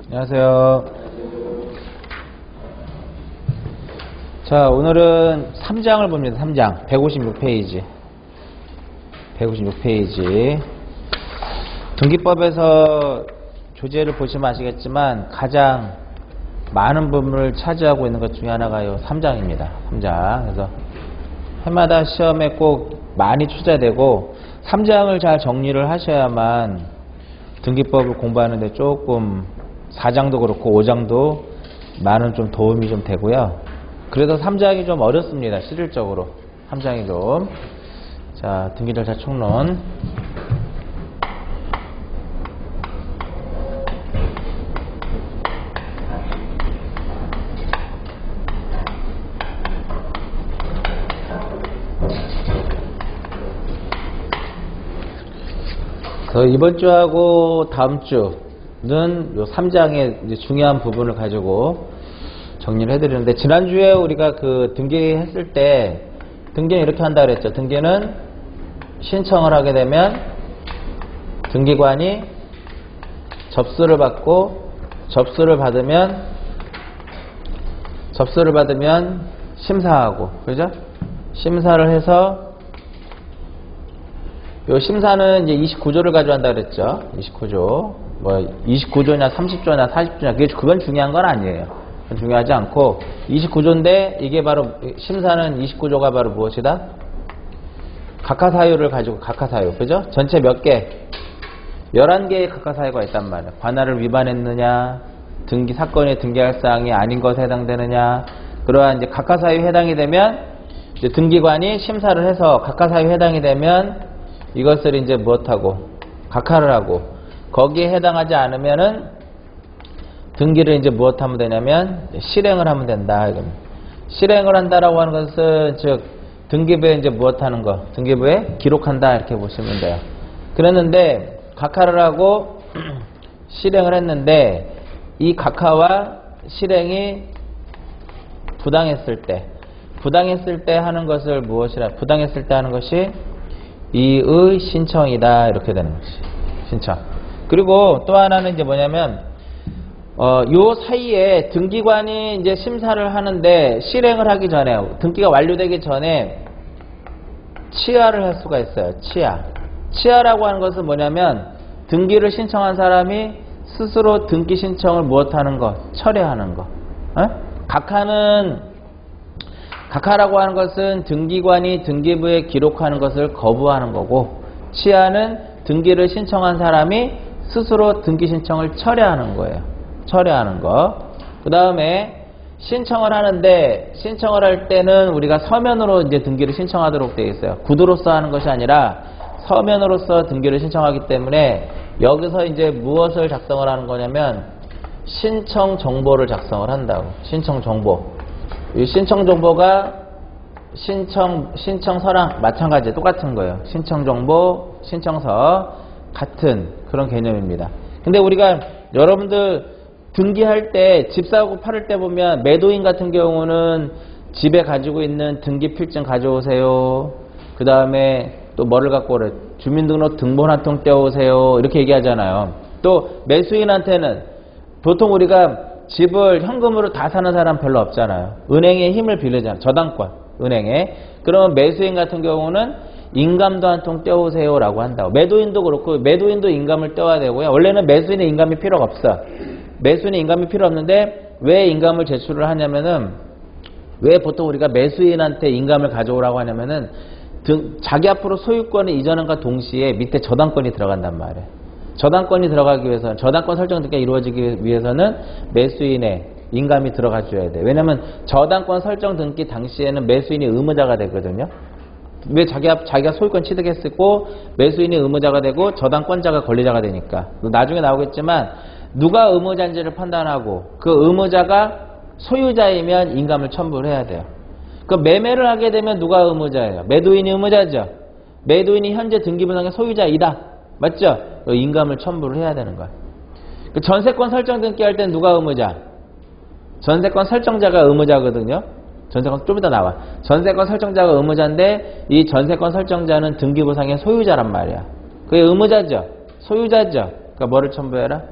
안녕하세요. 자, 오늘은 3장을 봅니다. 3장. 156페이지. 156페이지. 등기법에서 조제를 보시면 아시겠지만 가장 많은 부분을 차지하고 있는 것 중에 하나가요. 3장입니다. 3장. 그래서 해마다 시험에 꼭 많이 출제되고 3장을 잘 정리를 하셔야만 등기법을 공부하는데 조금 4장도 그렇고 5장도 많은 좀 도움이 좀 되고요. 그래서 3장이 좀 어렵습니다. 실질적으로 3장이 좀. 자, 등기절차 총론. 이번 주하고 다음 주는 요 3장의 이제 중요한 부분을 가지고 정리를 해드리는데, 지난주에 우리가 그 등기했을 때 등기는 이렇게 한다 그랬죠. 등기는 신청을 하게 되면 등기관이 접수를 받고, 접수를 받으면 심사하고, 그죠? 심사를 해서 요 심사는 이제 29조를 가져간다 그랬죠. 29조. 뭐 29조냐 30조냐 40조냐 그건 중요한 건 아니에요. 그건 중요하지 않고 29조인데 이게 바로 심사는 29조가 바로 무엇이다? 각하사유를 가지고 각하사유. 그죠? 전체 몇 개? 11개의 각하사유가 있단 말이에요. 관할을 위반했느냐, 등기 사건에 등기할 사항이 아닌 것에 해당되느냐, 그러한 이제 각하사유 해당이 되면 이제 등기관이 심사를 해서 각하사유 해당이 되면 이것을 이제 무엇하고 각하를 하고, 거기에 해당하지 않으면은 등기를 이제 무엇하면 되냐면 실행을 하면 된다. 실행을 한다라고 하는 것은 즉 등기부에 이제 무엇하는 거, 등기부에 기록한다 이렇게 보시면 돼요. 그랬는데 각하를 하고 실행을 했는데 이 각하와 실행이 부당했을 때 하는 것을 무엇이라, 부당했을 때 하는 것이 이의 신청이다 이렇게 되는 것이 신청. 그리고 또 하나는 이제 뭐냐면 요 사이에 등기관이 이제 심사를 하는데 실행을 하기 전에, 등기가 완료되기 전에 치하를 할 수가 있어요. 치하라고 하는 것은 뭐냐면 등기를 신청한 사람이 스스로 등기 신청을 무엇하는 것, 철회하는 것. 각하라고 하는 것은 등기관이 등기부에 기록하는 것을 거부하는 거고, 치하는 등기를 신청한 사람이 스스로 등기 신청을 철회하는 거예요. 철회하는 거. 그 다음에 신청을 하는데, 신청을 할 때는 우리가 서면으로 이제 등기를 신청하도록 되어 있어요. 구두로서 하는 것이 아니라 서면으로서 등기를 신청하기 때문에 여기서 이제 무엇을 작성을 하는 거냐면 신청 정보를 작성을 한다고. 신청 정보. 이 신청 정보가 신청서랑 마찬가지, 똑같은 거예요. 신청 정보, 신청서 같은 그런 개념입니다. 근데 우리가 여러분들 등기할 때, 집 사고 팔을 때 보면 매도인 같은 경우는 집에 가지고 있는 등기 필증 가져오세요. 그 다음에 또 뭐를 갖고 오래, 주민등록 등본 한 통 떼오세요. 이렇게 얘기하잖아요. 또 매수인한테는 보통 우리가 집을 현금으로 다 사는 사람 별로 없잖아요. 은행의 힘을 빌리잖아요. 저당권, 은행에. 그러면 매수인 같은 경우는 인감도 한 통 떼오세요 라고 한다고. 매도인도 그렇고, 매도인도 인감을 떼와야 되고요. 원래는 매수인의 인감이 필요가 없어. 매수인의 인감이 필요 없는데 왜 인감을 제출을 하냐면은, 왜 보통 우리가 매수인한테 인감을 가져오라고 하냐면은 자기 앞으로 소유권을 이전함과 동시에 밑에 저당권이 들어간단 말이에요. 저당권이 들어가기 위해서는, 저당권 설정 등기가 이루어지기 위해서는 매수인의 인감이 들어가줘야 돼. 왜냐면 저당권 설정 등기 당시에는 매수인이 의무자가 되거든요. 왜 자기가 소유권 취득했고 매수인이 의무자가 되고 저당권자가 권리자가 되니까. 나중에 나오겠지만 누가 의무자인지를 판단하고 그 의무자가 소유자이면 인감을 첨부를 해야 돼요. 그 매매를 하게 되면 누가 의무자예요? 매도인이 의무자죠. 매도인이 현재 등기부상의 소유자이다. 맞죠? 인감을 첨부를 해야 되는 거야. 그 전세권 설정 등기할 때는 누가 의무자? 전세권 설정자가 의무자거든요. 전세권 좀 이따 나와. 전세권 설정자가 의무자인데 이 전세권 설정자는 등기부상의 소유자란 말이야. 그게 의무자죠. 소유자죠. 그러니까 뭐를 첨부해라?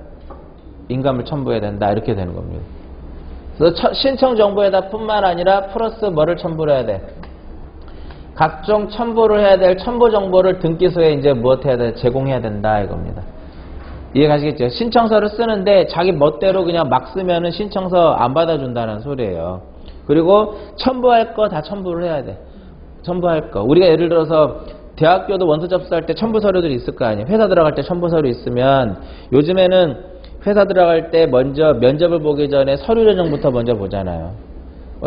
인감을 첨부해야 된다. 이렇게 되는 겁니다. 그래서 신청 정보에다 뿐만 아니라 플러스 뭐를 첨부를 해야 돼? 각종 첨부를 해야 될 첨부 정보를 등기소에 이제 무엇 해야 돼? 제공해야 된다. 이겁니다. 이해가시겠죠? 신청서를 쓰는데 자기 멋대로 그냥 막 쓰면은 신청서 안 받아준다는 소리예요. 그리고 첨부할 거 다 첨부를 해야 돼. 첨부할 거. 우리가 예를 들어서 대학교도 원서 접수할 때 첨부 서류들이 있을 거 아니에요. 회사 들어갈 때 첨부 서류 있으면 요즘에는 회사 들어갈 때 먼저 면접을 보기 전에 서류 전형부터 먼저 보잖아요.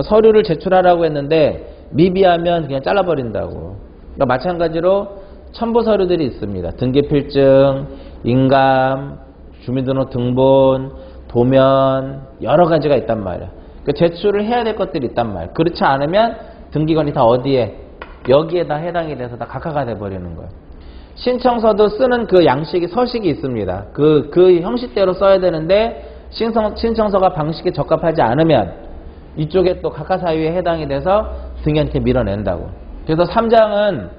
서류를 제출하라고 했는데 미비하면 그냥 잘라버린다고. 그러니까 마찬가지로 첨부 서류들이 있습니다. 등기필증, 인감, 주민등록 등본, 도면 여러 가지가 있단 말이야. 그러니까 제출을 해야 될 것들이 있단 말이야. 그렇지 않으면 등기관이 다 어디에? 여기에 다 해당이 돼서 다 각하가 돼버리는 거예요. 신청서도 쓰는 그 양식이 서식이 있습니다. 그 형식대로 써야 되는데 신청서가 방식에 적합하지 않으면 이쪽에 또 각하 사유에 해당이 돼서 등기한테 밀어낸다고. 그래서 3장은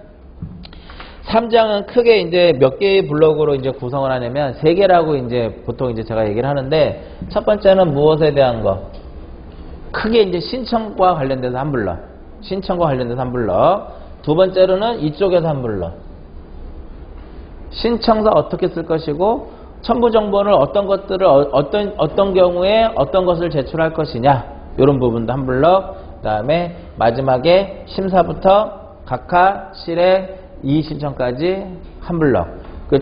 크게 이제 몇 개의 블록으로 이제 구성을 하냐면 3개라고 이제 보통 이제 제가 얘기를 하는데 첫 번째는 무엇에 대한 거? 크게 이제 신청과 관련돼서 한 블록. 신청과 관련돼서 한 블록. 두 번째로는 이쪽에서 한 블록. 신청서 어떻게 쓸 것이고 첨부 정보를 어떤 것들을 어떤 경우에 어떤 것을 제출할 것이냐 이런 부분도 한 블록. 그다음에 마지막에 심사부터 각하, 실행, 이의 신청까지 한 블록.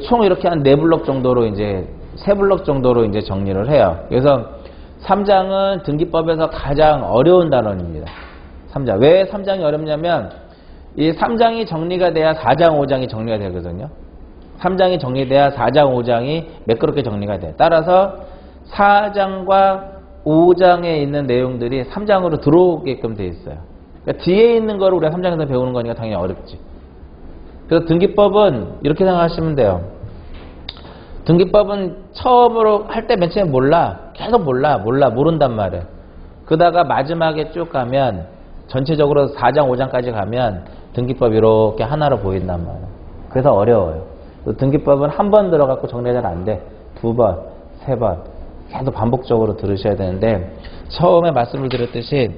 총 이렇게 한 4블록 정도로 이제 3블록 정도로 이제 정리를 해요. 그래서 3장은 등기법에서 가장 어려운 단원입니다. 3장. 왜 3장이 어렵냐면 이 3장이 정리가 돼야 4장, 5장이 정리가 되거든요. 3장이 정리돼야 4장, 5장이 매끄럽게 정리가 돼요. 따라서 4장과 5장에 있는 내용들이 3장으로 들어오게끔 돼 있어요. 그러니까 뒤에 있는 거를 우리가 3장에서 배우는 거니까 당연히 어렵지. 그래서 등기법은 이렇게 생각하시면 돼요. 등기법은 처음으로 할 때 맨 처음에 몰라. 계속 모른단 말이에요. 그러다가 마지막에 쭉 가면 전체적으로 4장, 5장까지 가면 등기법이 이렇게 하나로 보인단 말이에요. 그래서 어려워요. 등기법은 한 번 들어갖고 정리가 잘 안 돼. 2번, 3번 계속 반복적으로 들으셔야 되는데 처음에 말씀을 드렸듯이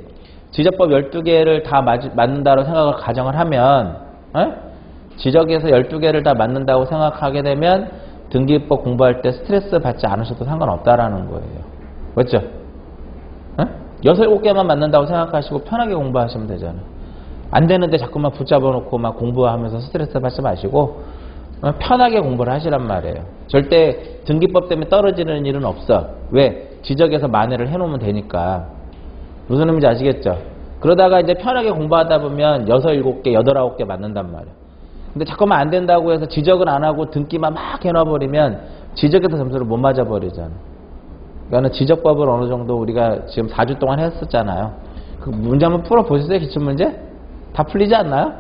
지적법 12개를 다 맞는다고 생각을 가정을 하면 지적에서 12개를 다 맞는다고 생각하게 되면 등기법 공부할 때 스트레스 받지 않으셔도 상관없다라는 거예요. 맞죠? 6, 7개만 맞는다고 생각하시고 편하게 공부하시면 되잖아요. 안 되는데 자꾸만 붙잡아 놓고 막 공부하면서 스트레스 받지 마시고 편하게 공부를 하시란 말이에요. 절대 등기법 때문에 떨어지는 일은 없어. 왜? 지적에서 만회를 해놓으면 되니까. 무슨 의미인지 아시겠죠? 그러다가 이제 편하게 공부하다 보면 6, 7개, 8, 9개 맞는단 말이에요. 근데 자꾸만 안 된다고 해서 지적은 안 하고 등기만 막 해놔버리면 지적에서 점수를 못 맞아버리잖아. 그러니까 지적법을 어느 정도 우리가 지금 4주 동안 했었잖아요. 그 문제 한번 풀어보셨어요? 기출문제? 다 풀리지 않나요?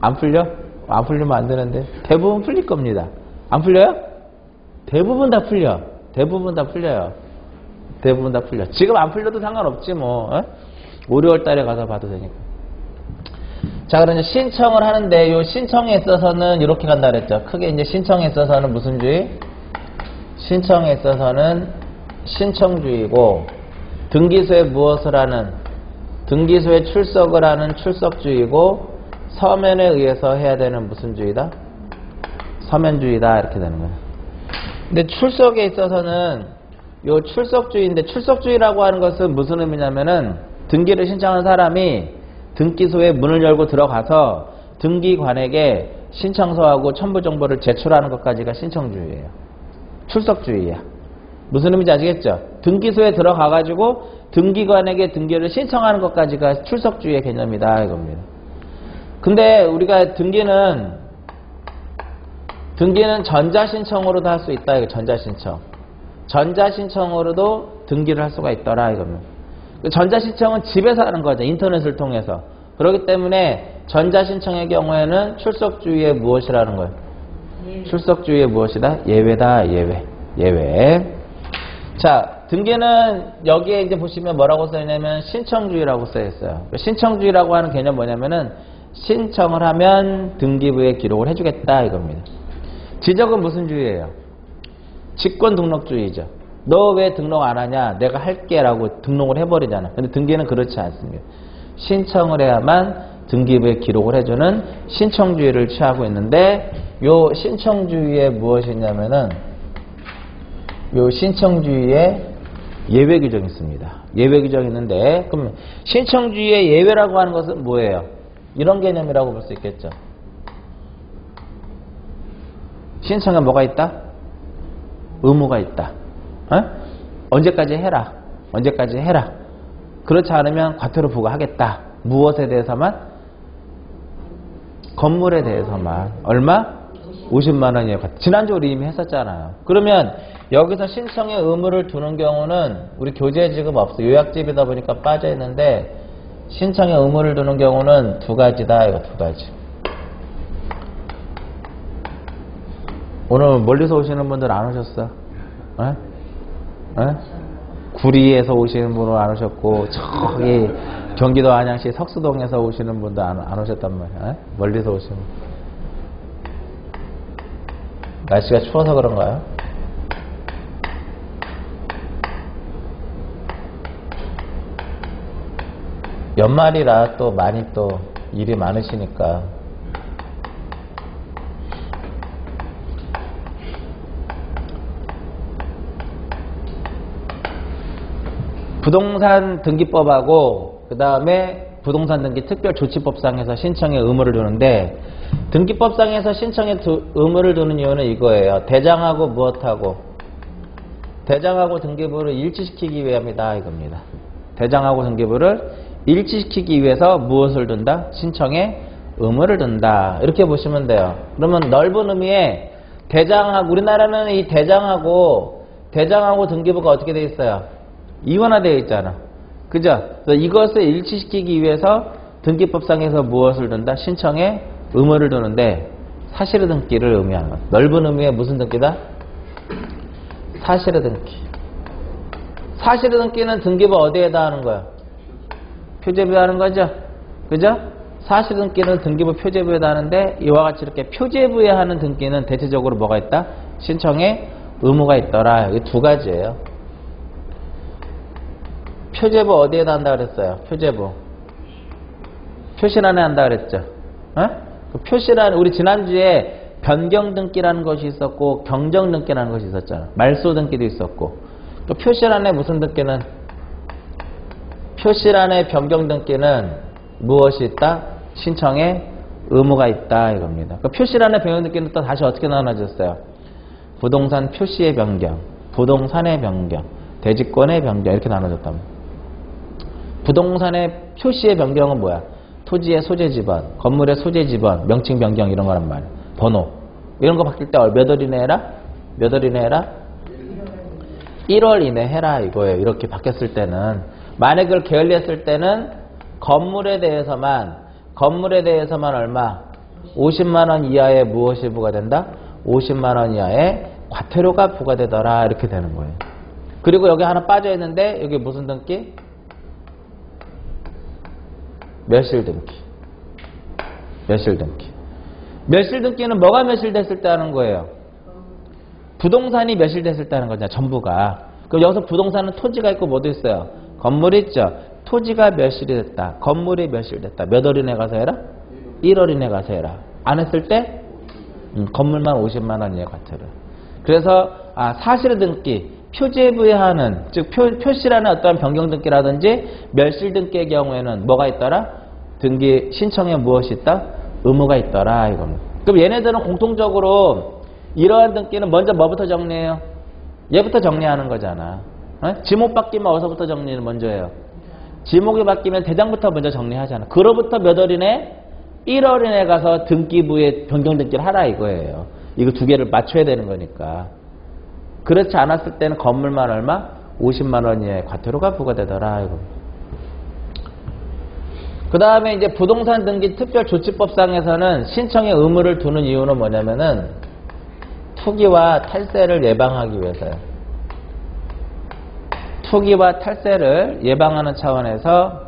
안 풀려? 안 풀리면 안 되는데 대부분 풀릴 겁니다. 안 풀려요? 대부분 다 풀려. 대부분 다 풀려요. 대부분 다 풀려. 지금 안 풀려도 상관없지 뭐. 5, 6월 달에 가서 봐도 되니까. 자, 그럼 이제 신청을 하는데 요 신청에 있어서는 이렇게 간다 그랬죠. 크게 이제 신청에 있어서는 무슨 주의? 신청에 있어서는 신청주의고 등기소에 무엇을 하는? 등기소에 출석을 하는 출석주의고 서면에 의해서 해야 되는 무슨 주의다? 서면주의다 이렇게 되는 거예요. 근데 출석에 있어서는 요 출석주의인데 출석주의라고 하는 것은 무슨 의미냐면은 등기를 신청하는 사람이 등기소에 문을 열고 들어가서 등기관에게 신청서하고 첨부 정보를 제출하는 것까지가 신청주의예요. 출석주의야. 무슨 의미인지 아시겠죠? 등기소에 들어가가지고 등기관에게 등기를 신청하는 것까지가 출석주의의 개념이다 이겁니다. 근데 우리가 등기는 전자신청으로도 할 수 있다. 이거 전자신청. 전자신청으로도 등기를 할 수가 있더라 이겁니다. 전자신청은 집에서 하는 거죠. 인터넷을 통해서. 그렇기 때문에 전자신청의 경우에는 출석주의의 무엇이라는 거예요? 출석주의의 무엇이다? 예외다. 예외. 자, 등기는 여기에 이제 보시면 뭐라고 써있냐면 신청주의라고 써있어요. 신청주의라고 하는 개념 뭐냐면은 신청을 하면 등기부에 기록을 해주겠다 이겁니다. 지적은 무슨 주의예요? 직권등록주의죠. 너 왜 등록 안 하냐? 내가 할게 라고 등록을 해버리잖아. 근데 등기는 그렇지 않습니다. 신청을 해야만 등기부에 기록을 해주는 신청주의를 취하고 있는데 요 신청주의에 무엇이 있냐면은 요 신청주의에 예외 규정이 있습니다. 예외 규정이 있는데 그럼 신청주의의 예외라고 하는 것은 뭐예요? 이런 개념이라고 볼 수 있겠죠. 신청에 뭐가 있다? 의무가 있다. 어? 언제까지 해라. 언제까지 해라. 그렇지 않으면 과태료 부과하겠다. 무엇에 대해서만? 건물에 대해서만. 얼마? 50만 원이에요. 지난주 우리 이미 했었잖아요. 그러면 여기서 신청의 의무를 두는 경우는 우리 교재 지금 없어. 요약집이다 보니까 빠져 있는데 신청의 의무를 두는 경우는 두 가지다. 이거 두 가지. 오늘 멀리서 오시는 분들 안 오셨어? 에? 에? 구리에서 오시는 분은 안 오셨고 저기 경기도 안양시 석수동에서 오시는 분도 안 오셨단 말이야. 에? 멀리서 오시는 분. 날씨가 추워서 그런가요? 연말이라 또 많이 또 일이 많으시니까 부동산 등기법하고 그 다음에 부동산 등기 특별조치법상에서 신청의 의무를 두는데 등기법상에서 신청의 의무를 두는 이유는 이거예요. 대장하고 무엇하고? 대장하고 등기부를 일치시키기 위함이다 이겁니다. 대장하고 등기부를 일치시키기 위해서 무엇을 둔다? 신청의 의무를 둔다. 이렇게 보시면 돼요. 그러면 넓은 의미의 대장하고 우리나라는 이 대장하고 등기부가 어떻게 돼 있어요? 이원화되어 있잖아. 그죠? 그래서 이것을 일치시키기 위해서 등기법상에서 무엇을 둔다? 신청의 의무를 두는데 사실의 등기를 의미하는 것. 넓은 의미의 무슨 등기다? 사실의 등기. 사실의 등기는 등기부 어디에다 하는 거야? 표제부에 하는 거죠? 그죠? 사실의 등기는 등기부 표제부에다 하는데 이와 같이 이렇게 표제부에 하는 등기는 대체적으로 뭐가 있다? 신청의 의무가 있더라. 이 두 가지예요. 표제부 어디에다 한다 그랬어요? 표제부. 표시란에 한다 그랬죠? 어? 그 표시란 우리 지난주에 변경 등기라는 것이 있었고 경정 등기라는 것이 있었잖아. 말소 등기도 있었고. 또 표시란에 무슨 등기는 표시란의 변경 등기는 무엇이 있다? 신청의 의무가 있다 이겁니다. 그 표시란의 변경 등기는 또 다시 어떻게 나눠졌어요? 부동산 표시의 변경, 부동산의 변경, 대지권의 변경 이렇게 나눠졌다. 부동산의 표시의 변경은 뭐야? 토지의 소재 지번, 건물의 소재 지번, 명칭 변경 이런 거란 말이야. 번호. 이런 거 바뀔 때 몇 월 이내 해라? 몇 월 이내 해라? 1월 이내 해라 이거예요. 이렇게 바뀌었을 때는. 만약에 그걸 게을리했을 때는 건물에 대해서만 얼마? 50만 원 이하의 무엇이 부과된다? 50만 원 이하의 과태료가 부과되더라. 이렇게 되는 거예요. 그리고 여기 하나 빠져 있는데 여기 무슨 등기? 멸실 등기. 멸실 등기. 멸실 등기는 뭐가 멸실됐을 때 하는 거예요? 부동산이 멸실됐을 때 하는 거잖아요. 전부가. 그럼 여기서 부동산은 토지가 있고 뭐도 있어요? 건물이 있죠. 토지가 멸실이 됐다. 건물이 멸실됐다. 몇 월 이내 가서 해라? 1월 이내 가서 해라. 안 했을 때? 건물만 50만 원 이하의 과태료. 그래서 사실의 등기, 표제부에 하는 즉 표시라는 어떠한 변경 등기라든지 멸실 등기의 경우에는 뭐가 있더라? 등기 신청에 무엇이 있다? 의무가 있더라 이겁니다. 그럼 얘네들은 공통적으로 이러한 등기는 먼저 뭐부터 정리해요? 얘부터 정리하는 거잖아. 어? 지목 바뀌면 어디서부터 정리를 먼저 해요? 지목이 바뀌면 대장부터 먼저 정리하잖아. 그로부터 몇 월 이내? 1월 이내 가서 등기부에 변경 등기를 하라 이거예요. 이거 두 개를 맞춰야 되는 거니까. 그렇지 않았을 때는 건물만 얼마? 50만 원 이하의 과태료가 부과되더라 이거. 그 다음에 이제 부동산 등기 특별조치법상에서는 신청의 의무를 두는 이유는 뭐냐면은 투기와 탈세를 예방하기 위해서요. 투기와 탈세를 예방하는 차원에서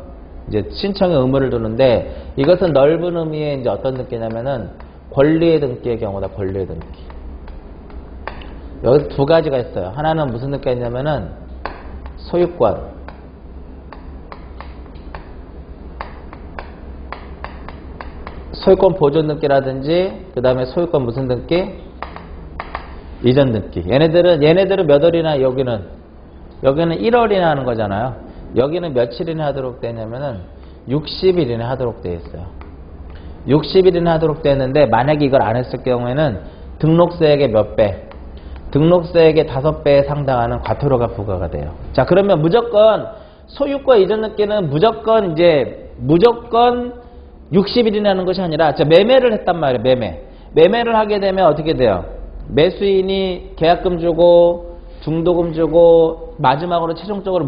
이제 신청의 의무를 두는데 이것은 넓은 의미의 이제 어떤 등기냐면은 권리의 등기의 경우다. 권리의 등기. 여기 두 가지가 있어요. 하나는 무슨 느낌이 있냐면은 소유권. 소유권 보존 등기라든지 그 다음에 소유권 무슨 등기? 이전 등기. 얘네들은 몇 월이나 여기는 1월이나 하는 거잖아요. 여기는 며칠이나 하도록 되냐면은 60일이나 하도록 되어 있어요. 60일이나 하도록 되어 있는데 만약에 이걸 안 했을 경우에는 등록세액의 몇 배? 등록세액의 5배에 상당하는 과태료가 부과가 돼요. 자, 그러면 무조건 소유권 이전 등기는 무조건 60일이나 하는 것이 아니라 매매를 했단 말이에요. 매매를 하게 되면 어떻게 돼요? 매수인이 계약금 주고 중도금 주고 마지막으로 최종적으로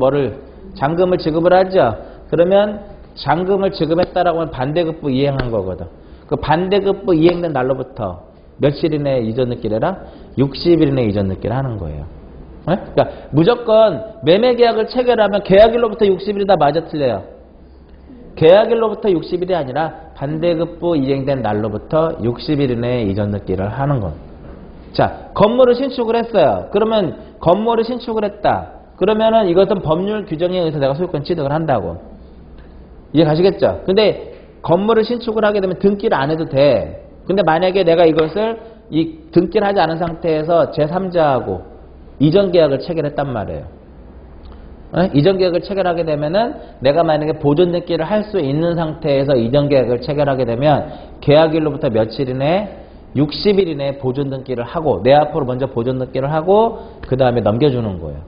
잔금을 지급을 하죠. 그러면 잔금을 지급했다라고 하면 반대급부 이행한 거거든. 그 반대급부 이행된 날로부터 며칠 이내에 이전 등기를 60일 이내에 이전 등기를 하는 거예요. 네? 그러니까 무조건 매매 계약을 체결하면 계약일로부터 60일이다 맞아 틀려요. 계약일로부터 60일이 아니라 반대급부 이행된 날로부터 60일 이내에 이전 등기를 하는 것. 자, 건물을 신축을 했어요. 그러면 건물을 신축을 했다. 그러면은 이것은 법률 규정에 의해서 내가 소유권 취득을 한다고. 이해 가시겠죠? 근데 건물을 신축을 하게 되면 등기를 안 해도 돼. 근데 만약에 내가 이것을 등기를 하지 않은 상태에서 제3자하고 이전 계약을 체결했단 말이에요. 이전 계약을 체결하게 되면은 내가 만약에 보존 등기를 할 수 있는 상태에서 이전 계약을 체결하게 되면 계약일로부터 며칠 이내에 60일 이내에 보존 등기를 하고 내 앞으로 먼저 보존 등기를 하고 그 다음에 넘겨주는 거예요.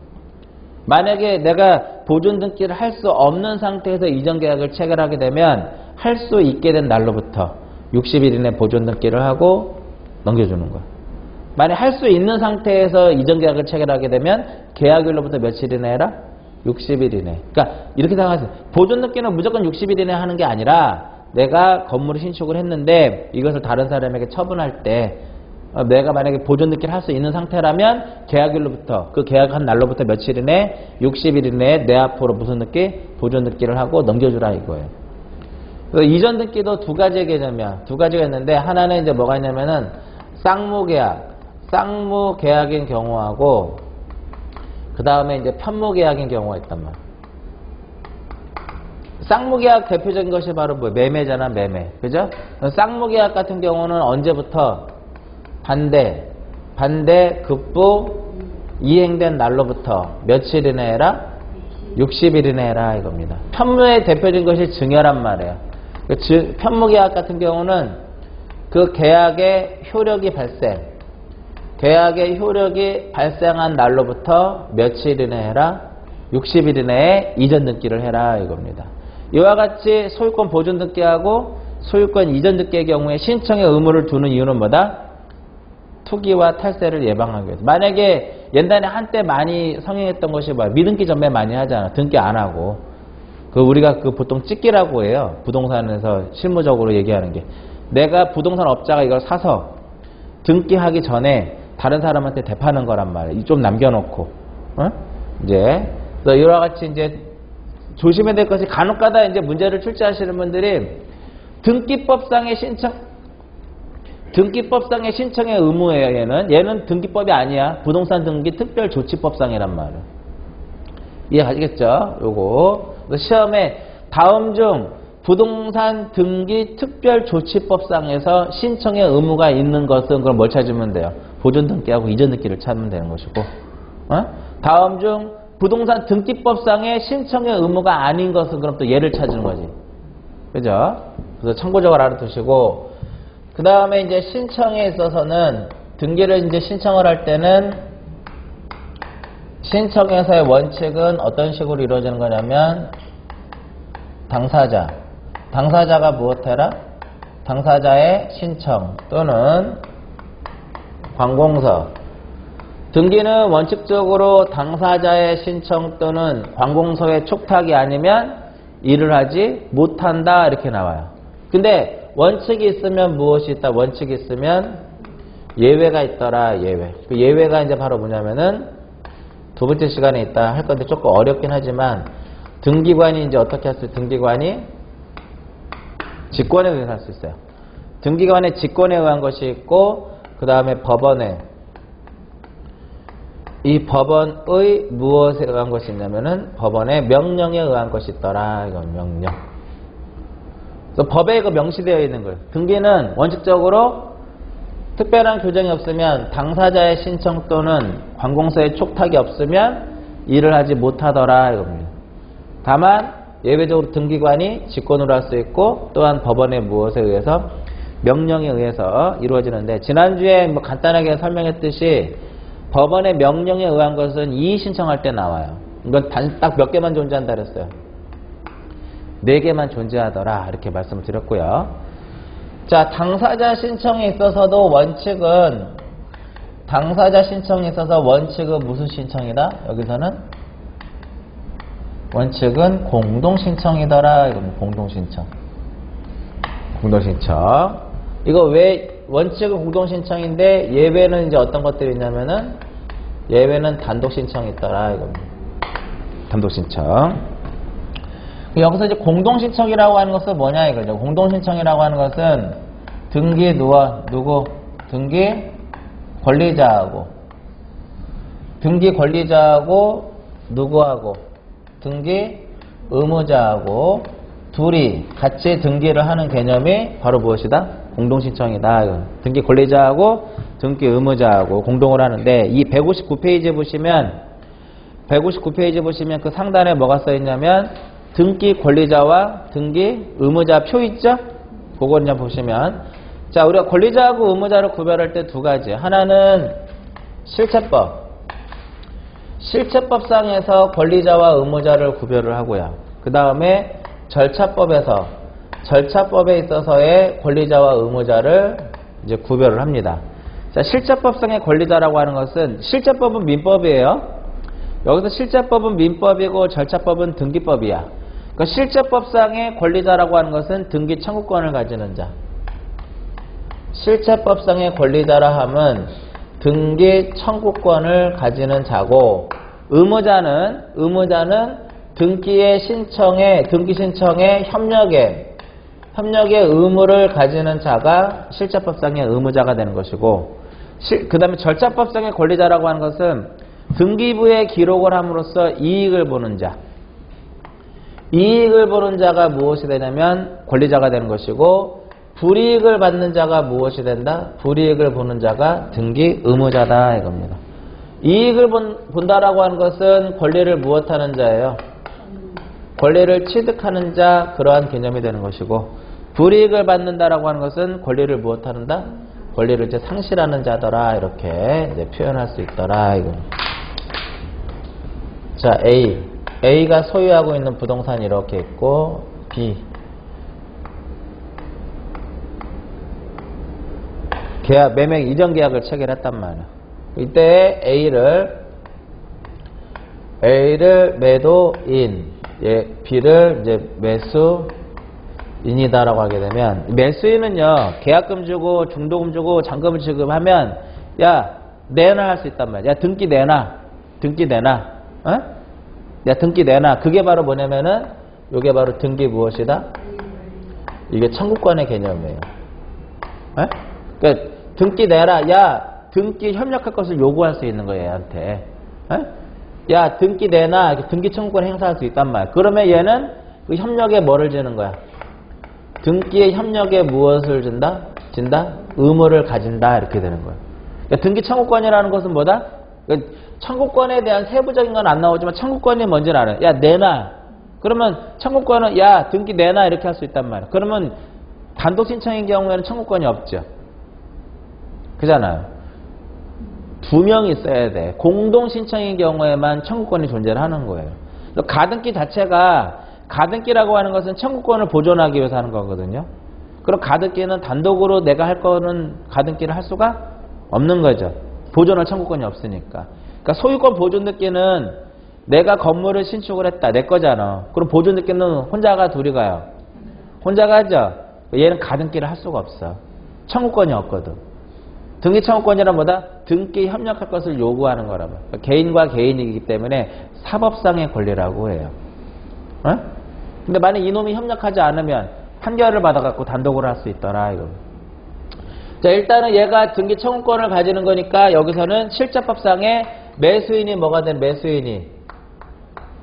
만약에 내가 보존 등기를 할 수 없는 상태에서 이전 계약을 체결하게 되면 할 수 있게 된 날로부터 60일 이내 보존 등기를 하고 넘겨주는 거예요. 만약 할 수 있는 상태에서 이전 계약을 체결하게 되면 계약일로부터 며칠 이내 해라? 60일 이내. 그러니까 이렇게 생각하세요. 보존 등기는 무조건 60일 이내 하는 게 아니라 내가 건물을 신축을 했는데 이것을 다른 사람에게 처분할 때 내가 만약에 보존 등기를 할 수 있는 상태라면 계약일로부터 그 계약한 날로부터 며칠 이내 60일 이내에 내 앞으로 무슨 등기? 보존 등기를 하고 넘겨주라 이거예요. 그래서 이전 등기도 두 가지의 개념이야. 두 가지가 있는데 하나는 이제 뭐가 있냐면은 쌍무계약인 경우하고 그 다음에 이제 편무계약인 경우가 있단 말이야. 쌍무계약 대표적인 것이 바로 뭐 매매잖아, 매매. 그죠? 쌍무계약 같은 경우는 언제부터? 반대급부 이행된 날로부터 며칠 이내 해라? 60일 이내 해라 이겁니다. 편무의 대표적인 것이 증여란 말이에요. 편무계약 같은 경우는 그 계약의 효력이 발생한 날로부터 며칠 이내 해라? 60일 이내에 이전 등기를 해라 이겁니다. 이와 같이 소유권 보존 등기하고 소유권 이전 등기의 경우에 신청의 의무를 두는 이유는 뭐다? 투기와 탈세를 예방하기 위해서. 만약에 옛날에 한때 많이 성행했던 것이 뭐야? 미등기 전매 많이 하잖아. 등기 안 하고. 우리가 보통 찍기라고 해요. 부동산에서 실무적으로 얘기하는 게. 내가 부동산 업자가 이걸 사서 등기하기 전에 다른 사람한테 대파는 거란 말이에요. 좀 남겨놓고. 이제, 그래서 이와 같이 이제 조심해야 될 것이 간혹가다 이제 문제를 출제하시는 분들이 등기법상의 신청의 의무예요. 얘는 등기법이 아니야. 부동산 등기 특별조치법상이란 말이에요. 이해가시겠죠? 요거. 시험에 다음 중 부동산 등기 특별조치법상에서 신청의 의무가 있는 것은 그럼 뭘 찾으면 돼요? 보존 등기하고 이전 등기를 찾으면 되는 것이고. 다음 중 부동산 등기법상의 신청의 의무가 아닌 것은 그럼 또 얘를 찾는 거지. 그죠? 그래서 참고적으로 알아두시고, 그 다음에 이제 신청에 있어서는 등기를 이제 신청을 할 때는 신청에서의 원칙은 어떤 식으로 이루어지는 거냐면 당사자가 무엇해라? 당사자의 신청 또는 관공서. 등기는 원칙적으로 당사자의 신청 또는 관공서의 촉탁이 아니면 일을 하지 못한다 이렇게 나와요. 근데 원칙이 있으면 무엇이 있다? 원칙이 있으면 예외가 있더라. 예외. 그 예외가 이제 바로 뭐냐면은 두 번째 시간에 있다 할 건데 조금 어렵긴 하지만 등기관이 이제 어떻게 할 수 있어요? 등기관이 직권에 의해서 할 수 있어요. 등기관의 직권에 의한 것이 있고 그 다음에 법원에 이 법원의 무엇에 의한 것이 있냐면은 법원의 명령에 의한 것이 있더라. 이건 명령. 그래서 법에 그 명시되어 있는 거예요. 등기는 원칙적으로 특별한 규정이 없으면 당사자의 신청 또는 관공서의 촉탁이 없으면 일을 하지 못하더라 이겁니다. 다만 예외적으로 등기관이 직권으로 할 수 있고 또한 법원의 무엇에 의해서 명령에 의해서 이루어지는데 지난주에 뭐 간단하게 설명했듯이 법원의 명령에 의한 것은 이의 신청할 때 나와요. 이건 딱 몇 개만 존재한다 그랬어요. 4개만 존재하더라 이렇게 말씀을 드렸고요. 자, 당사자 신청에 있어서도 당사자 신청에 있어서 원칙은 무슨 신청이다? 여기서는 원칙은 공동신청이더라. 이건 공동신청. 공동신청. 이거 왜 원칙은 공동신청인데 예외는 이제 어떤 것들이 있냐면은 예외는 단독신청이 있더라. 이겁니다. 단독신청. 여기서 이제 공동신청이라고 하는 것은 뭐냐 이거죠. 공동신청이라고 하는 것은 등기 누구? 등기 권리자하고 누구하고 등기 의무자하고 둘이 같이 등기를 하는 개념이 바로 무엇이다? 공동신청이다. 등기 권리자하고 등기 의무자하고 공동을 하는데 이 159페이지에 보시면 그 상단에 뭐가 써 있냐면 등기 권리자와 등기 의무자 표 있죠? 그거 그냥 보시면 자, 우리가 권리자하고 의무자를 구별할 때 두 가지. 하나는 실체법상에서 권리자와 의무자를 구별을 하고요. 그 다음에 절차법에 있어서의 권리자와 의무자를 이제 구별을 합니다. 자, 실체법상의 권리자라고 하는 것은 실체법은 민법이에요. 여기서 실체법은 민법이고 절차법은 등기법이야. 그러니까 실체법상의 권리자라고 하는 것은 등기 청구권을 가지는 자. 실체법상의 권리자라 함은 등기 청구권을 가지는 자고 의무자는 등기 신청에 협력의 의무를 가지는 자가 실체법상의 의무자가 되는 것이고 그 다음에 절차법상의 권리자라고 하는 것은 등기부에 기록을 함으로써 이익을 보는 자. 이익을 보는 자가 무엇이 되냐면 권리자가 되는 것이고 불이익을 받는 자가 무엇이 된다? 불이익을 보는 자가 등기 의무자다 이겁니다. 이익을 본다라고 하는 것은 권리를 무엇하는 자예요? 권리를 취득하는 자 그러한 개념이 되는 것이고 불이익을 받는다라고 하는 것은 권리를 무엇하는다? 권리를 이제 상실하는 자더라 이렇게 이제 표현할 수 있더라 이거. 자, A가 소유하고 있는 부동산이 이렇게 있고 B 계약, 매매 이전 계약을 체결했단 말이야. 이때 A를 매도인, B를 이제 매수인이다라고 하게 되면 매수인은요 계약금 주고 중도금 주고 잔금을 지급하면 야 내놔 할 수 있단 말이야. 야 등기 내놔, 어? 야 등기 내놔. 그게 바로 뭐냐면은 요게 바로 등기 무엇이다? 이게 청구권의 개념이에요. 어? 그러니까 등기 내라. 야 등기 협력할 것을 요구할 수 있는 거예요 얘한테. 어? 야 등기 내놔. 등기 청구권 행사할 수 있단 말이야. 그러면 얘는 그 협력에 뭐를 주는 거야? 등기의 협력에 무엇을 준다? 의무를 가진다 이렇게 되는 거야. 그러니까 등기 청구권이라는 것은 뭐다? 그러니까 청구권에 대한 세부적인 건 안 나오지만 청구권이 뭔지는 알아요. 야 내놔. 그러면 청구권은 야 등기 내놔 이렇게 할 수 있단 말이야. 그러면 단독 신청인 경우에는 청구권이 없죠. 그잖아요. 두 명이 있어야 돼. 공동 신청인 경우에만 청구권이 존재를 하는 거예요. 가등기 자체가 가등기라고 하는 것은 청구권을 보존하기 위해서 하는 거거든요. 그럼 가등기는 단독으로 내가 할 거는 가등기를 할 수가 없는 거죠. 보존할 청구권이 없으니까. 그러니까 소유권 보존 등기는 내가 건물을 신축을 했다. 내 거잖아. 그럼 보존 등기는 혼자가 둘이 가요. 혼자 가죠. 얘는 가등기를 할 수가 없어. 청구권이 없거든. 등기 청구권이란 뭐다? 등기 협력할 것을 요구하는 거란 말이야. 그러니까 개인과 개인이기 때문에 사법상의 권리라고 해요. 어? 근데 만약 이놈이 협력하지 않으면 판결을 받아갖고 단독으로 할 수 있더라 이거. 자 일단은 얘가 등기 청구권을 가지는 거니까 여기서는 실체법상의 매수인이 뭐가 되는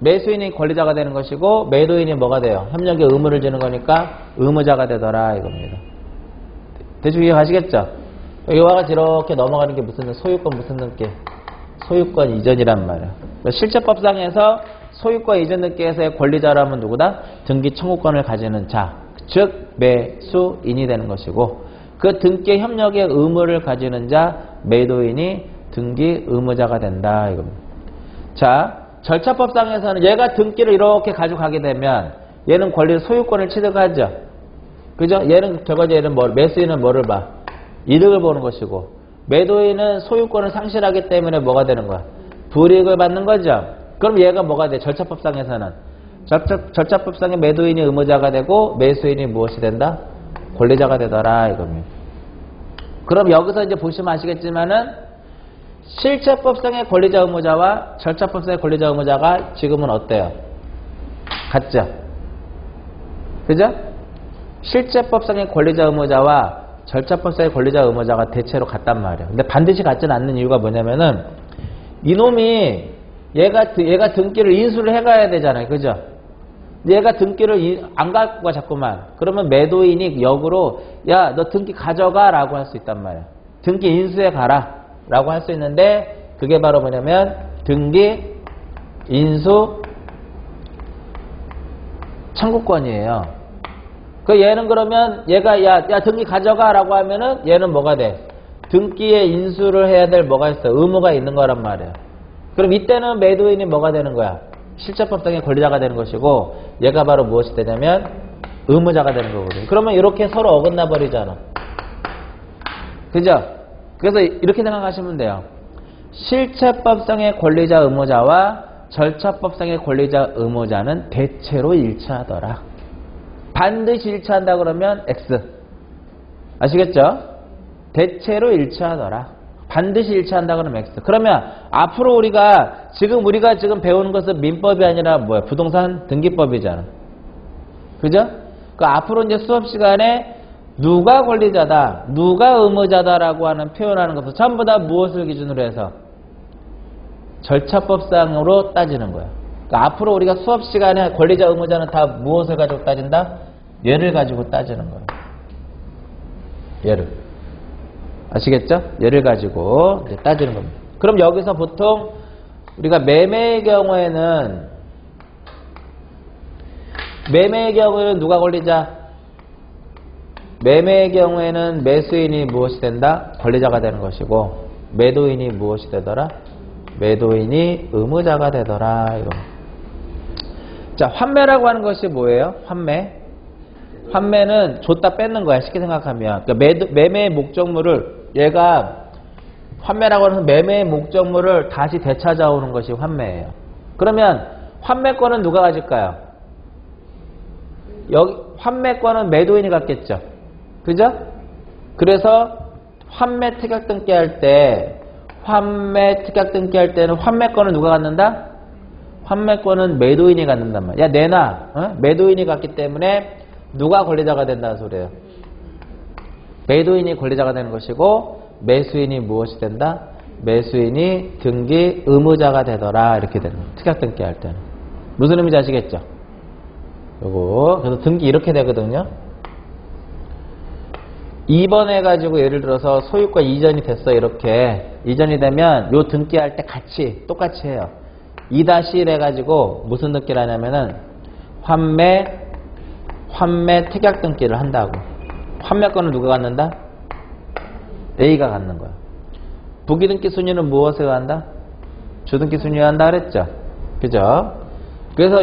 매수인이 권리자가 되는 것이고 매도인이 뭐가 돼요? 협력에 의무를 주는 거니까 의무자가 되더라 이겁니다. 대충 이해가시겠죠? 여기와 같이 이렇게 넘어가는 게 무슨 소유권 무슨 등기? 소유권 이전이란 말이야. 실제법상에서 소유권 이전 등기에서의 권리자라면 누구다? 등기 청구권을 가지는 자, 즉 매수인이 되는 것이고 그 등기 협력의 의무를 가지는 자 매도인이 등기 의무자가 된다 이겁니다. 자, 절차법상에서는 얘가 등기를 이렇게 가져가게 되면 얘는 권리 소유권을 취득하죠. 그죠? 얘는 결과적으로 얘는 매수인은 뭐를 봐? 이득을 보는 것이고 매도인은 소유권을 상실하기 때문에 뭐가 되는 거야? 불이익을 받는 거죠. 그럼 얘가 뭐가 돼? 절차법상에서는 절차법상의 매도인이 의무자가 되고 매수인이 무엇이 된다? 권리자가 되더라 이겁니다. 그럼 여기서 이제 보시면 아시겠지만은 실체법상의 권리자 의무자와 절차법상의 권리자 의무자가 지금은 어때요? 같죠? 그죠? 실제법상의 권리자 의무자와 절차법상의 권리자 의무자가 대체로 같단 말이에요. 근데 반드시 같지는 않는 이유가 뭐냐면은 이놈이 얘가 등기를 인수를 해가야 되잖아요. 그죠? 얘가 등기를 안 갖고 가 자꾸만. 그러면 매도인이 역으로 야, 너 등기 가져가 라고 할 수 있단 말이에요. 등기 인수해 가라 라고 할 수 있는데 그게 바로 뭐냐면 등기 인수 청구권이에요. 그 얘는 그러면 얘가 야 등기 가져가 라고 하면은 얘는 뭐가 돼? 등기에 인수를 해야 될 뭐가 있어? 의무가 있는 거란 말이에요. 그럼 이때는 매도인이 뭐가 되는 거야? 실제법상의 권리자가 되는 것이고 얘가 바로 무엇이 되냐면 의무자가 되는 거거든요. 그러면 이렇게 서로 어긋나 버리잖아. 그죠? 그래서 이렇게 생각하시면 돼요. 실체법상의 권리자 의무자와 절차법상의 권리자 의무자는 대체로 일치하더라. 반드시 일치한다 그러면 X. 아시겠죠? 대체로 일치하더라. 반드시 일치한다 그러면 X. 그러면 앞으로 우리가 지금 배우는 것은 민법이 아니라 뭐야? 부동산 등기법이잖아. 그죠? 그 앞으로 이제 수업 시간에 누가 권리자다, 누가 의무자다라고 하는 표현하는 것은 전부 다 무엇을 기준으로 해서? 절차법상으로 따지는 거야. 그러니까 앞으로 우리가 수업 시간에 권리자, 의무자는 다 무엇을 가지고 따진다? 얘를 가지고 따지는 거야. 얘를. 아시겠죠? 얘를 가지고 이제 따지는 겁니다. 그럼 여기서 보통 우리가 매매의 경우에는 누가 권리자? 매매의 경우에는 매수인이 무엇이 된다? 권리자가 되는 것이고 매도인이 무엇이 되더라? 매도인이 의무자가 되더라. 이거. 자, 환매라고 하는 것이 뭐예요? 환매는 줬다 뺏는 거야. 쉽게 생각하면. 그러니까 매매의 목적물을 얘가 환매라고 하는 매매의 목적물을 다시 되찾아오는 것이 환매예요. 그러면 환매권은 누가 가질까요? 여기 환매권은 매도인이 갖겠죠. 그죠? 그래서 환매 특약 등기할 때는 환매권을 누가 갖는다? 환매권은 매도인이 갖는단 말이야. 야, 내놔. 매도인이 갖기 때문에 누가 권리자가 된다는 소리예요. 매도인이 권리자가 되는 것이고 매수인이 무엇이 된다? 매수인이 등기 의무자가 되더라. 이렇게 되는 거예요. 특약 등기할 때는. 무슨 의미인지 아시겠죠? 요거. 그래서 등기 이렇게 되거든요. 2번 해가지고 예를 들어서 소유권 이전이 됐어. 이렇게 이전이 되면 요 등기할 때 똑같이 해요. 2-1 해가지고 무슨 등기를 하냐면은 환매 특약 등기를 한다고. 환매권을 누가 갖는다? A가 갖는 거야. 부기등기 순위는 무엇에 한다? 주등기 순위에 한다 그랬죠. 그죠? 그래서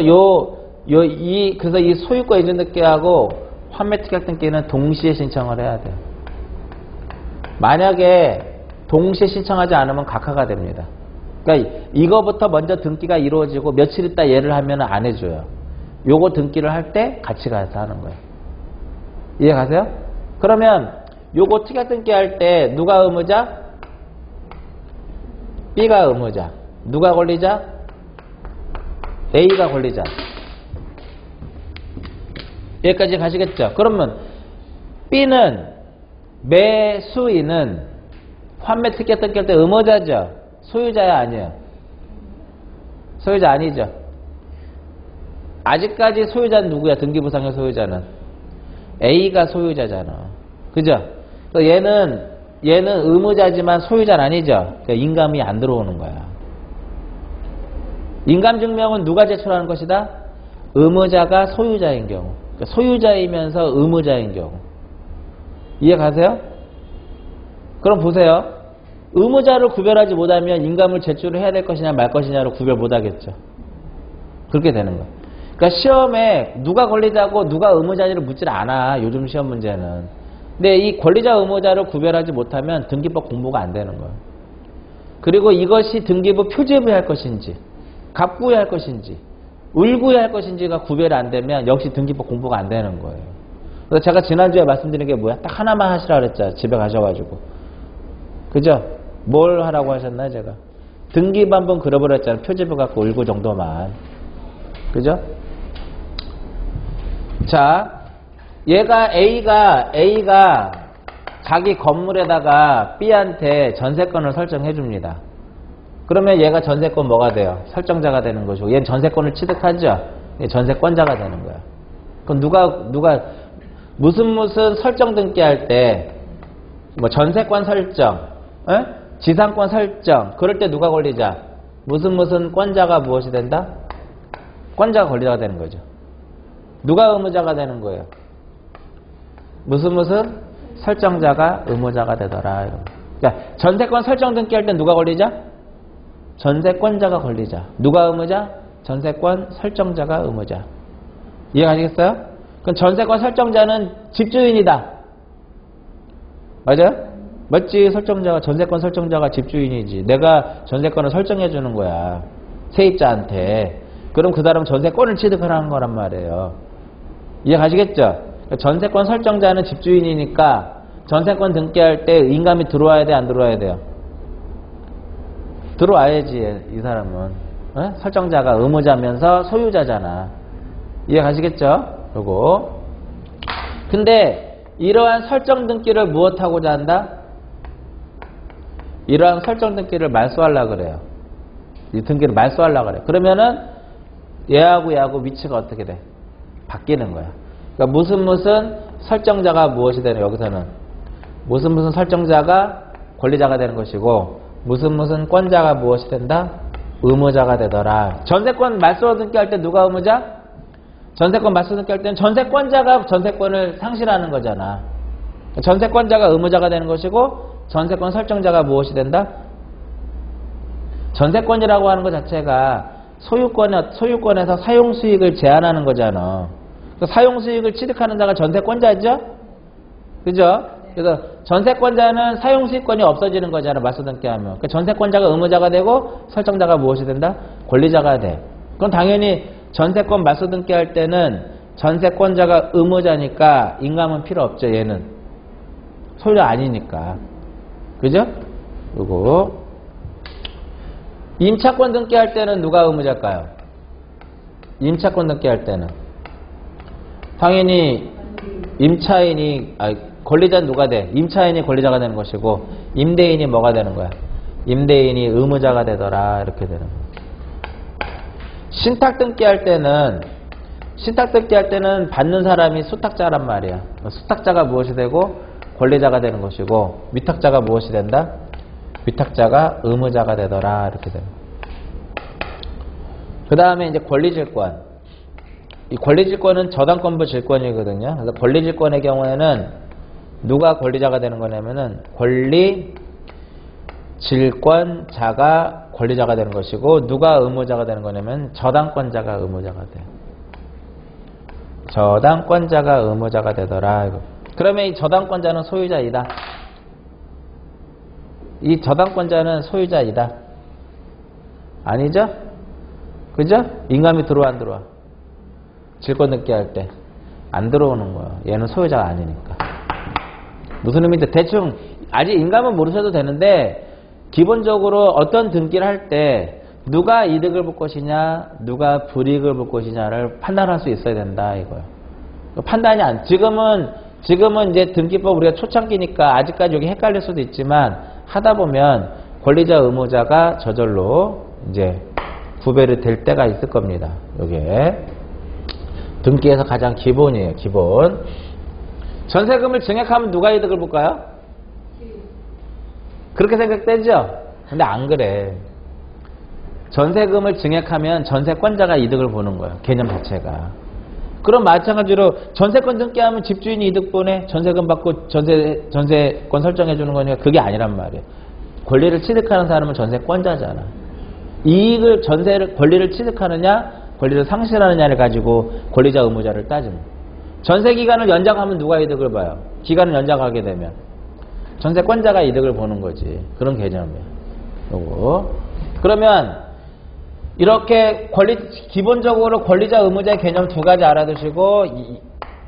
그래서 이 소유권 이전 등기하고 환매 특약 등기는 동시에 신청을 해야 돼요. 만약에 동시에 신청하지 않으면 각하가 됩니다. 그러니까 이거부터 먼저 등기가 이루어지고 며칠 있다 얘를 하면 안 해줘요. 요거 등기를 할 때 같이 가서 하는 거예요. 이해 가세요? 그러면 요거 특약 등기할 때 누가 의무자? B가 의무자. 누가 권리자? A가 권리자. 여기까지 가시겠죠? 그러면 B는 매수인은 환매 특약 등기할 때 의무자죠? 소유자야 아니에요? 소유자 아니죠. 아직까지 소유자는 누구야? 등기부상의 소유자는 A가 소유자잖아. 그죠? 얘는 의무자지만 소유자는 아니죠. 그러니까 인감이 안 들어오는 거야. 인감증명은 누가 제출하는 것이다? 의무자가 소유자인 경우. 그러니까 소유자이면서 의무자인 경우. 이해 가세요? 그럼 보세요. 의무자를 구별하지 못하면 인감을 제출을 해야 될 것이냐 말 것이냐로 구별 못하겠죠. 그렇게 되는 거야. 그러니까 시험에 누가 권리자고 누가 의무자인지를 묻질 않아. 요즘 시험 문제는. 근데 이 권리자 의무자를 구별하지 못하면 등기법 공부가 안 되는 거예요. 그리고 이것이 등기부 표제부에 할 것인지 갑구에 할 것인지 을구에 할 것인지가 구별이 안 되면 역시 등기법 공부가 안 되는 거예요. 그래서 제가 지난주에 말씀드린 게 뭐야? 딱 하나만 하시라 그랬잖아요. 집에 가셔가지고. 그죠? 뭘 하라고 하셨나요, 제가? 등기부 한번 그려버렸잖아요. 표제부 갖고 을구 정도만. 그죠? 자, A가 자기 건물에다가 B한테 전세권을 설정해 줍니다. 그러면 얘가 전세권 뭐가 돼요? 설정자가 되는 거죠. 얘는 전세권을 취득하죠? 얘 전세권자가 되는 거야. 그럼 누가 무슨 설정 등기할 때 뭐 전세권 설정, 에? 지상권 설정, 그럴 때 누가 권리자? 무슨 권자가 무엇이 된다? 권자가 권리자가 되는 거죠. 누가 의무자가 되는 거예요? 무슨 설정자가 의무자가 되더라. 그러니까 전세권 설정 등기할 때 누가 권리자? 전세권자가 권리자. 누가 의무자? 전세권 설정자가 의무자. 이해가시겠어요? 그럼 전세권 설정자는 집주인이다. 맞아요? 맞지? 전세권 설정자가 집주인이지. 내가 전세권을 설정해 주는 거야. 세입자한테. 그럼 그 사람 전세권을 취득하라는 거란 말이에요. 이해가시겠죠? 전세권 설정자는 집주인이니까 전세권 등기할 때 인감이 들어와야 돼, 안 들어와야 돼요? 들어와야지, 이 사람은. 어? 설정자가 의무자면서 소유자잖아. 이해가시겠죠? 요거. 근데 이러한 설정 등기를 무엇하고자 한다? 이러한 설정 등기를 말소하려고 그래요. 이 등기를 말소하려고 그래요. 그러면은 얘하고 위치가 어떻게 돼? 바뀌는 거야. 그러니까 무슨 설정자가 무엇이 되는, 여기서는 무슨 설정자가 권리자가 되는 것이고 무슨 권자가 무엇이 된다? 의무자가 되더라. 전세권 말소 등기할 때 누가 의무자? 전세권 말소 등기할 때는 전세권자가 전세권을 상실하는 거잖아. 전세권자가 의무자가 되는 것이고 전세권 설정자가 무엇이 된다? 전세권이라고 하는 것 자체가 소유권에서 사용수익을 제한하는 거잖아. 사용수익을 취득하는 자가 전세권자죠? 그죠? 그래서 전세권자는 사용수익권이 없어지는 거잖아. 말소 등기하면. 그러니까 전세권자가 의무자가 되고 설정자가 무엇이 된다? 권리자가 돼. 그럼 당연히 전세권 말소 등기할 때는 전세권자가 의무자니까 인감은 필요 없죠. 얘는 소유자 아니니까. 그죠? 요거 임차권 등기할 때는 누가 의무자일까요? 임차권 등기할 때는 당연히 권리자는 누가 돼? 임차인이 권리자가 되는 것이고 임대인이 뭐가 되는 거야? 임대인이 의무자가 되더라. 이렇게 되는 거야. 신탁 등기할 때는 받는 사람이 수탁자란 말이야. 수탁자가 무엇이 되고 권리자가 되는 것이고 위탁자가 무엇이 된다? 위탁자가 의무자가 되더라. 이렇게 되는 거야. 그 다음에 이제 권리질권. 이 권리질권은 저당권부 질권이거든요. 그래서 권리질권의 경우에는 누가 권리자가 되는 거냐면은 권리질권자가 권리자가 되는 것이고 누가 의무자가 되는 거냐면 저당권자가 의무자가 돼요. 저당권자가 의무자가 되더라. 그러면 이 저당권자는 소유자이다. 이 저당권자는 소유자이다. 아니죠? 그죠? 인감이 들어와 안 들어와? 질권 등기할 때 안 들어오는 거야. 얘는 소유자가 아니니까. 무슨 의미인지 대충 아직 인감은 모르셔도 되는데 기본적으로 어떤 등기를 할 때 누가 이득을 볼 것이냐 누가 불이익을 볼 것이냐를 판단할 수 있어야 된다 이거예요. 판단이 지금은 이제 등기법 우리가 초창기니까 아직까지 여기 헷갈릴 수도 있지만 하다 보면 권리자 의무자가 저절로 이제 구별이 될 때가 있을 겁니다. 요게 등기에서 가장 기본이에요. 기본. 전세금을 증액하면 누가 이득을 볼까요? 그렇게 생각되죠? 근데 안 그래. 전세금을 증액하면 전세권자가 이득을 보는 거예요. 개념 자체가. 그럼 마찬가지로 전세권 등기하면 집주인이 이득 보네. 전세금 받고 전세권 설정해 주는 거니까 그게 아니란 말이에요. 권리를 취득하는 사람은 전세권자잖아. 이익을 권리를 취득하느냐 권리를 상실하느냐를 가지고 권리자 의무자를 따집니다. 전세 기간을 연장하면 누가 이득을 봐요? 기간을 연장하게 되면 전세권자가 이득을 보는 거지. 그런 개념이에요. 요거. 그러면 이렇게 기본적으로 권리자 의무자의 개념 두 가지 알아두시고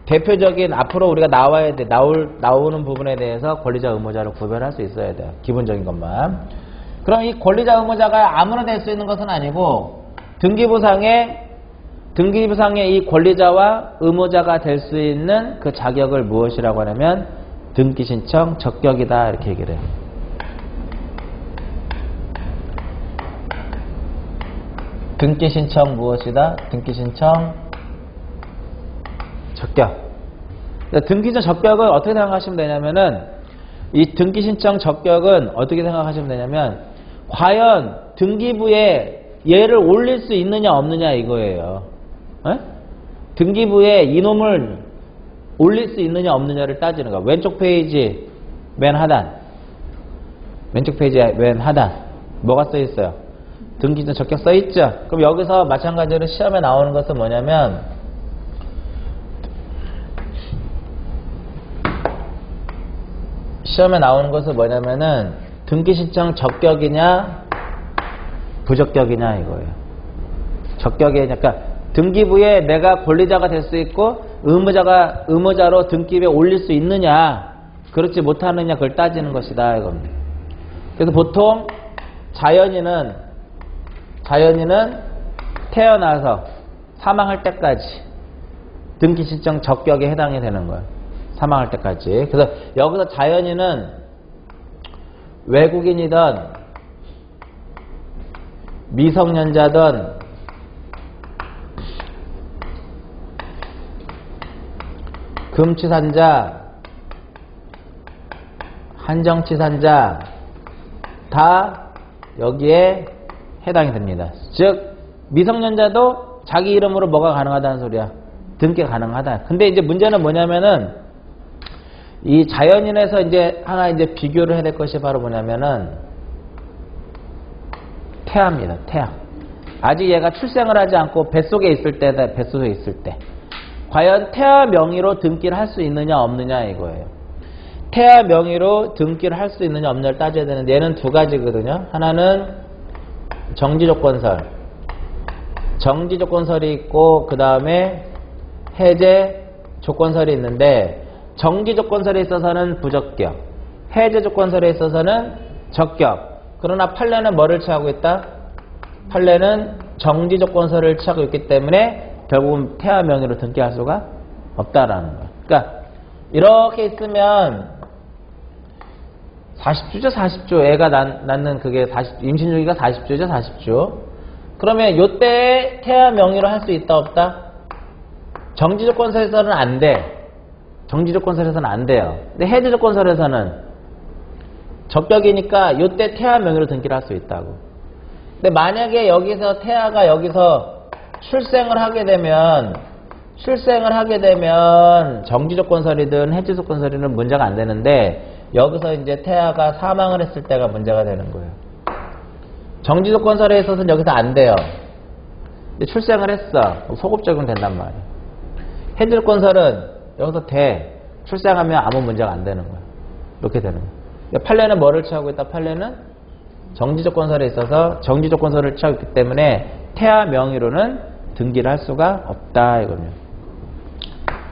대표적인 앞으로 우리가 나오는 부분에 대해서 권리자 의무자를 구별할 수 있어야 돼요. 기본적인 것만. 그럼 이 권리자 의무자가 아무나 될 수 있는 것은 아니고 등기부상에 이 권리자와 의무자가 될 수 있는 그 자격을 무엇이라고 하냐면 등기신청 적격이다 이렇게 얘기를 해요. 등기신청 무엇이다? 등기신청 적격. 등기신청 적격을 어떻게 생각하시면 되냐면은 이 등기신청 적격은 어떻게 생각하시면 되냐면 과연 등기부에 얘를 올릴 수 있느냐 없느냐 이거예요. 에? 등기부에 이놈을 올릴 수 있느냐 없느냐를 따지는 거야. 왼쪽 페이지 맨 하단. 왼쪽 페이지 맨 하단. 뭐가 써 있어요? 등기신청 적격 써 있죠? 그럼 여기서 마찬가지로 시험에 나오는 것은 뭐냐면 등기신청 적격이냐 부적격이냐 이거예요. 적격이냐 그러니까 등기부에 내가 권리자가 될 수 있고 의무자로 등기부에 올릴 수 있느냐 그렇지 못하느냐 그걸 따지는 것이다 이겁니다. 그래서 보통 자연인은 태어나서 사망할 때까지 등기신청 적격에 해당이 되는 거예요. 사망할 때까지. 그래서 여기서 자연인은 외국인이든 미성년자든 금치산자, 한정치산자 다 여기에 해당이 됩니다. 즉 미성년자도 자기 이름으로 뭐가 가능하다는 소리야? 등기가 가능하다. 근데 이제 문제는 뭐냐면은 이 자연인에서 이제 하나 이제 비교를 해야 될 것이 바로 뭐냐면은 태아입니다. 태아. 아직 얘가 출생을 하지 않고 뱃속에 있을 때다. 뱃속에 있을 때. 과연 태아 명의로 등기를 할 수 있느냐 없느냐 이거예요. 태아 명의로 등기를 할 수 있느냐 없느냐를 따져야 되는데 얘는 두 가지거든요. 하나는 정지조건설. 정지조건설이 있고 그 다음에 해제 조건설이 있는데 정지조건설에 있어서는 부적격, 해제 조건설에 있어서는 적격. 그러나 판례는 뭐를 취하고 있다? 판례는 정지조건설을 취하고 있기 때문에 결국은 태아 명의로 등기할 수가 없다라는 거야. 그러니까 이렇게 있으면 40주죠, 40주. 애가 낳는 그게 임신 주기가 40주죠, 40주. 그러면 요때 태아 명의로 할 수 있다 없다? 정지조건설에서는 안 돼. 정지조건설에서는 안 돼요. 근데 해제조건설에서는 적격이니까 요때 태아 명의로 등기를 할 수 있다고. 근데 만약에 여기서 태아가 여기서 출생을 하게 되면 정지조건설이든 해제조건설이든 문제가 안 되는데 여기서 이제 태아가 사망을 했을 때가 문제가 되는 거예요. 정지조건설에 있어서는 여기서 안 돼요. 근데 출생을 했어. 소급 적용된단 말이에요. 해제조건설은 여기서 돼. 출생하면 아무 문제가 안 되는 거야. 이렇게 되는 거야. 판례는 뭐를 취하고 있다? 판례는 정지조건설에 있어서 정지조건설을 취하고 있기 때문에 태아 명의로는 등기를 할 수가 없다 이거든요.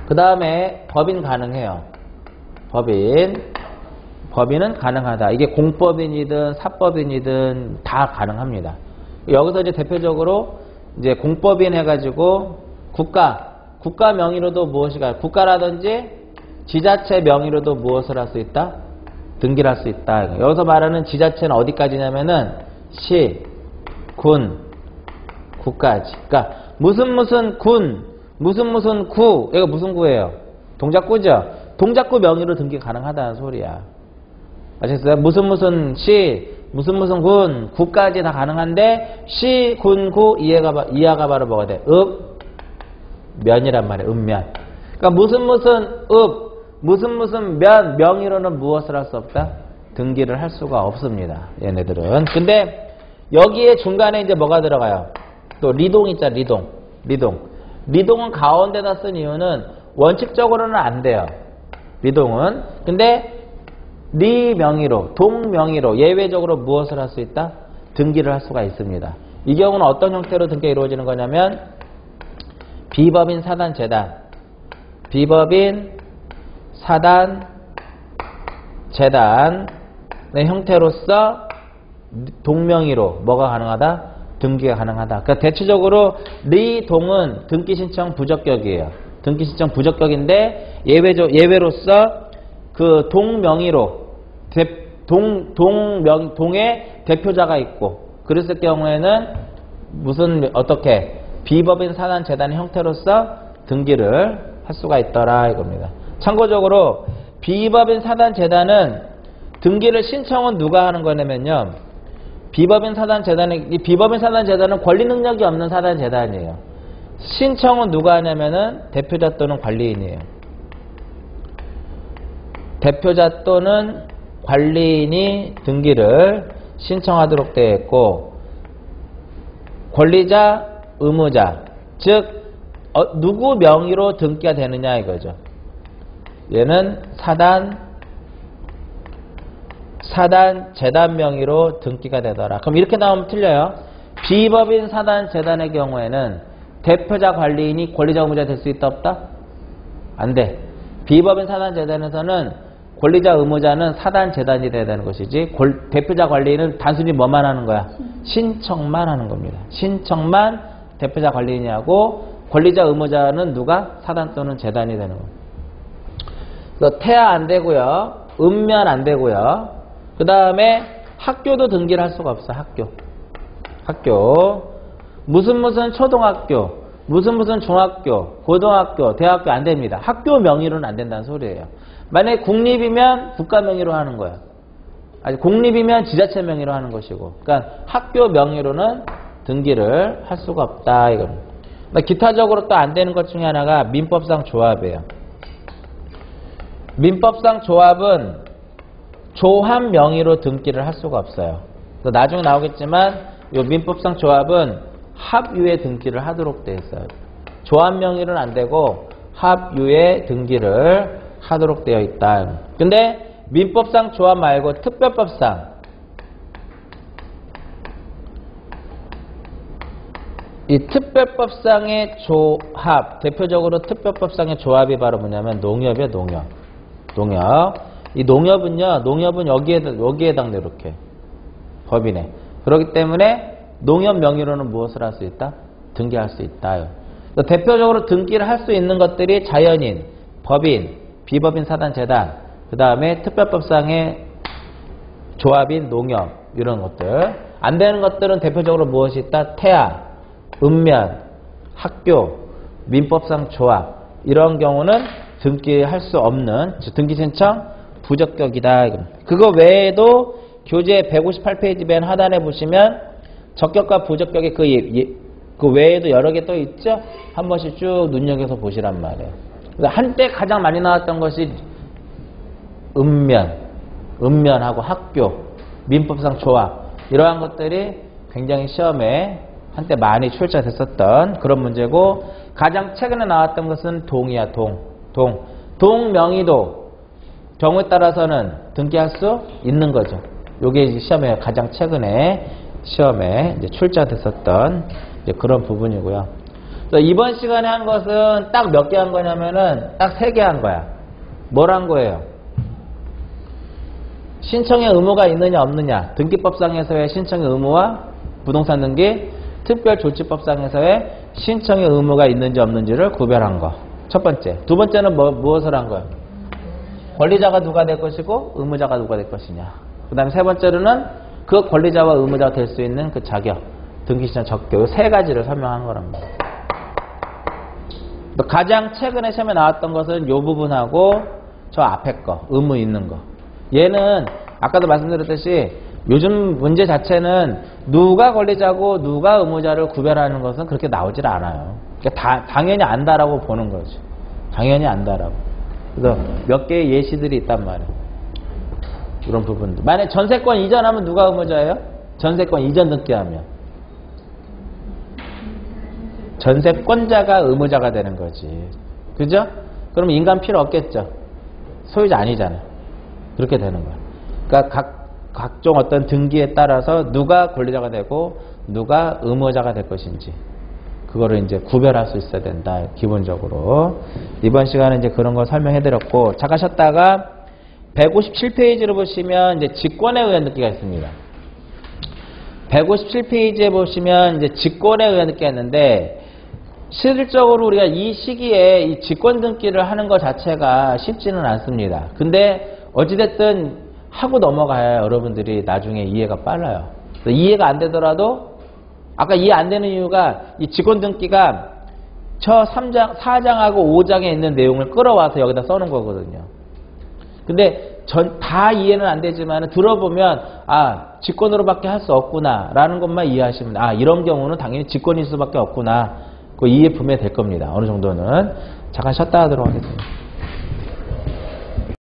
그 다음에 법인 가능해요. 법인은 가능하다. 이게 공법인이든 사법인이든 다 가능합니다. 여기서 이제 대표적으로 이제 공법인 해가지고 국가 명의로도 무엇이가 국가라든지 지자체 명의로도 무엇을 할 수 있다? 등기를 할 수 있다. 여기서 말하는 지자체는 어디까지냐면은 시, 군, 구까지. 그러니까 무슨 군, 무슨 구. 이거 무슨 구예요? 동작구죠. 동작구 명의로 등기 가능하다는 소리야. 아셨어요? 무슨 시, 무슨 군, 구까지 다 가능한데 시, 군, 구 이하가 바로 뭐가 돼? 면이란 말이에요. 읍면. 그러니까 무슨 면 명의로는 무엇을 할 수 없다? 등기를 할 수가 없습니다. 얘네들은. 근데 여기에 중간에 이제 뭐가 들어가요? 또 리동 있잖아. 리동은 가운데다 쓴 이유는 원칙적으로는 안 돼요. 리동은. 근데 리 명의로, 동 명의로 예외적으로 무엇을 할 수 있다? 등기를 할 수가 있습니다. 이 경우는 어떤 형태로 등기가 이루어지는 거냐면 비법인 사단 재단의 형태로서 동명의로 뭐가 가능하다? 등기가 가능하다. 그러니까 대체적으로 리동은 등기 신청 부적격이에요. 등기 신청 부적격인데 예외로서 그 동명의로 동의 대표자가 있고 그랬을 경우에는 어떻게 비법인 사단 재단의 형태로서 등기를 할 수가 있더라 이겁니다. 참고적으로 비법인 사단 재단은 등기를 신청은 누가 하는 거냐면요. 비법인 사단 재단은 권리 능력이 없는 사단 재단이에요. 신청은 누가 하냐면은 대표자 또는 관리인이에요. 대표자 또는 관리인이 등기를 신청하도록 되어 있고 권리자, 의무자 즉 누구 명의로 등기가 되느냐 이거죠. 얘는 사단 재단 명의로 등기가 되더라. 그럼 이렇게 나오면 틀려요. 비법인 사단 재단의 경우에는 대표자 관리인이 권리자 의무자 될 수 있다 없다? 안 돼. 비법인 사단 재단에서는 권리자 의무자는 사단 재단이 돼야 되는 것이지 대표자 관리인은 단순히 뭐만 하는 거야? 신청만 하는 겁니다. 신청만 대표자 관리인이 하고 권리자 의무자는 누가? 사단 또는 재단이 되는 겁니다. 그래서 태아 안 되고요. 읍면 안 되고요. 그 다음에 학교도 등기를 할 수가 없어. 학교 무슨 초등학교 무슨 중학교 고등학교 대학교 안 됩니다. 학교 명의로는 안 된다는 소리예요. 만약에 국립이면 국가 명의로 하는 거예요. 아니 공립이면 지자체 명의로 하는 것이고 그러니까 학교 명의로는 등기를 할 수가 없다 이겁니다. 기타적으로 또 안 되는 것 중에 하나가 민법상 조합이에요. 민법상 조합은 조합 명의로 등기를 할 수가 없어요. 나중에 나오겠지만 이 민법상 조합은 합유에 등기를 하도록 되어 있어요. 조합 명의로는 안 되고 합유에 등기를 하도록 되어 있다. 근데 민법상 조합 말고 특별법상 이 특별법상의 조합 대표적으로 특별법상의 조합이 바로 뭐냐면 농협이에요. 농협. 이 농협은 여기에 해당돼 이렇게 법인에. 그렇기 때문에 농협 명의로는 무엇을 할 수 있다? 등기할 수 있다. 대표적으로 등기를 할 수 있는 것들이 자연인, 법인, 비법인 사단 재단, 그 다음에 특별법상의 조합인 농협 이런 것들. 안 되는 것들은 대표적으로 무엇이 있다? 태아, 읍면, 학교, 민법상 조합 이런 경우는 등기할 수 없는 등기 신청 부적격이다. 그거 외에도 교재 158페이지 맨 하단에 보시면 적격과 부적격의 그 외에도 여러 개 또 있죠? 한 번씩 쭉 눈여겨서 보시란 말이에요. 한때 가장 많이 나왔던 것이 읍면하고 학교, 민법상 조합 이러한 것들이 굉장히 시험에 한때 많이 출제됐었던 그런 문제고 가장 최근에 나왔던 것은 동이야. 동 명의도 경우에 따라서는 등기할 수 있는 거죠. 요게 이제 시험에 가장 최근에 시험에 이제 출제됐었던 이제 그런 부분이고요. 그래서 이번 시간에 한 것은 딱 몇 개 한 거냐면은 딱 3개 한 거야. 뭘 한 거예요? 신청의 의무가 있느냐 없느냐. 등기법상에서의 신청의 의무와 부동산 등기, 특별조치법상에서의 신청의 의무가 있는지 없는지를 구별한 거. 첫 번째. 두 번째는 무엇을 한 거예요? 권리자가 누가 될 것이고 의무자가 누가 될 것이냐. 그 다음에 세 번째로는 그 권리자와 의무자가 될 수 있는 그 자격. 등기 신청 적격 세 가지를 설명한 거랍니다. 가장 최근에 시험에 나왔던 것은 이 부분하고 저 앞에 거, 의무 있는 거. 얘는 아까도 말씀드렸듯이 요즘 문제 자체는 누가 권리자고 누가 의무자를 구별하는 것은 그렇게 나오질 않아요. 그러니까 당연히 안다라고 보는 거지. 당연히 안다라고. 그래서 몇 개의 예시들이 있단 말이에요. 이런 부분들. 만약에 전세권 이전하면 누가 의무자예요? 전세권 이전 등기하면. 전세권자가 의무자가 되는 거지. 그죠? 그럼 인감 필요 없겠죠? 소유자 아니잖아. 그렇게 되는 거야. 그러니까 각종 어떤 등기에 따라서 누가 권리자가 되고 누가 의무자가 될 것인지 그거를 이제 구별할 수 있어야 된다. 기본적으로. 이번 시간에 이제 그런 거 설명해 드렸고, 잠깐 쉬었다가 157페이지를 보시면 이제 직권에 의한 등기가 있습니다. 157페이지에 보시면 이제 직권에 의한 등기가 있는데, 실질적으로 우리가 이 시기에 이 직권 등기를 하는 것 자체가 쉽지는 않습니다. 근데 어찌됐든 하고 넘어가야 여러분들이 나중에 이해가 빨라요. 이해가 안 되더라도 아까 이해 안 되는 이유가 이 직권 등기가 저 4장하고 5장에 있는 내용을 끌어와서 여기다 써놓은 거거든요. 근데 다 이해는 안 되지만 들어보면 직권으로밖에 할 수 없구나 라는 것만 이해하시면 이런 경우는 당연히 직권일 수밖에 없구나. 그 이해 분명히 될 겁니다. 어느 정도는. 잠깐 쉬었다 하도록 하겠습니다.